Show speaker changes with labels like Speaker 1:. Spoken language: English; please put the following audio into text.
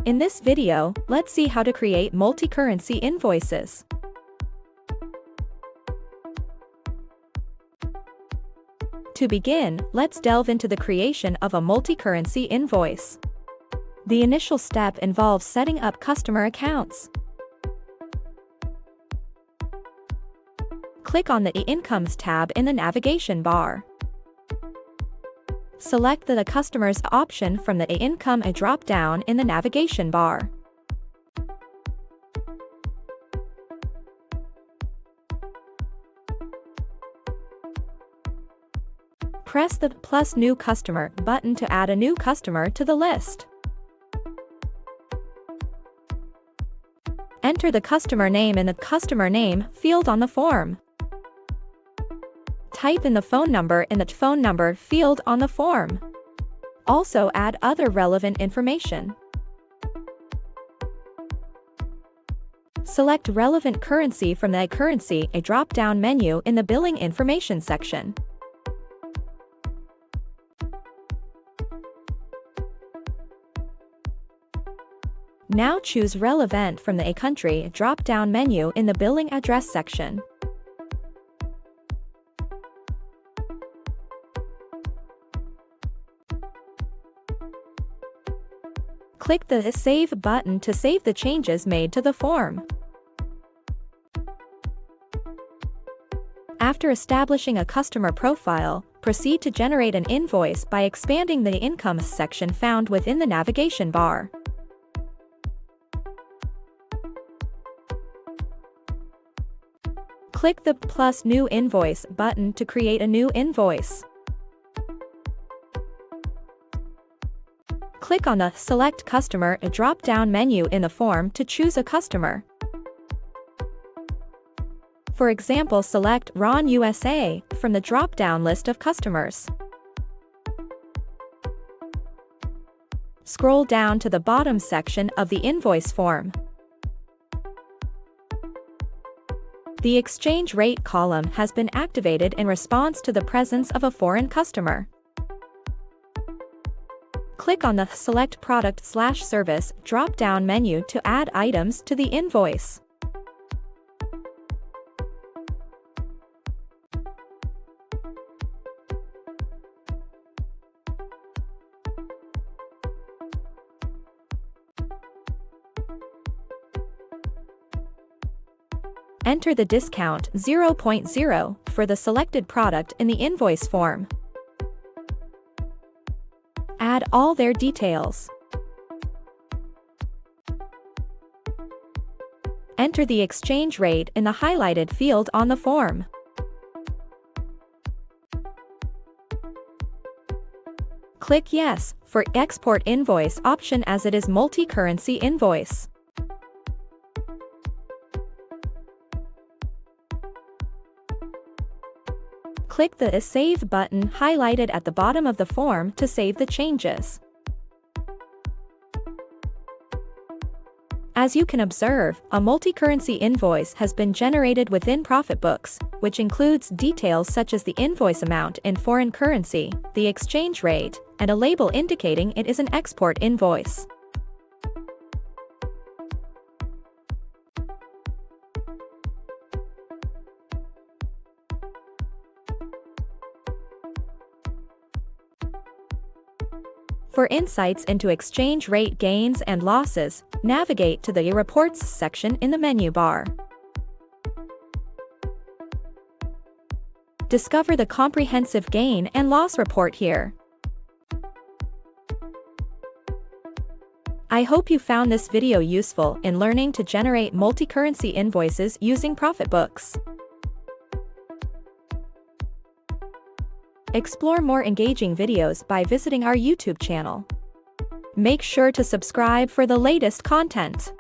Speaker 1: In this video, let's see how to create multi-currency invoices. To begin, let's delve into the creation of a multi-currency invoice. The initial step involves setting up customer accounts. Click on the Incomes tab in the navigation bar. Select the Customers option from the Income drop-down in the navigation bar. Press the plus New Customer button to add a new customer to the list. Enter the customer name in the Customer Name field on the form. Type in the phone number in the Phone Number field on the form. Also add other relevant information. Select relevant currency from the Currency drop-down menu in the Billing Information section. Now choose Relevant from the Country drop-down menu in the Billing Address section. Click the Save button to save the changes made to the form. After establishing a customer profile, proceed to generate an invoice by expanding the Incomes section found within the navigation bar. Click the plus New Invoice button to create a new invoice. Click on the Select Customer drop-down menu in the form to choose a customer. For example, select Ron USA from the drop-down list of customers. Scroll down to the bottom section of the invoice form. The exchange rate column has been activated in response to the presence of a foreign customer. Click on the Select Product/Service drop-down menu to add items to the invoice. Enter the discount 0.0 for the selected product in the invoice form. Add all their details. Enter the exchange rate in the highlighted field on the form. Click Yes for Export Invoice option as it is multi-currency invoice. Click the Save button highlighted at the bottom of the form to save the changes. As you can observe, a multi-currency invoice has been generated within ProfitBooks, which includes details such as the invoice amount in foreign currency, the exchange rate, and a label indicating it is an export invoice. For insights into exchange rate gains and losses, navigate to the Reports section in the menu bar. Discover the comprehensive gain and loss report here. I hope you found this video useful in learning to generate multi-currency invoices using ProfitBooks. Explore more engaging videos by visiting our YouTube channel. Make sure to subscribe for the latest content.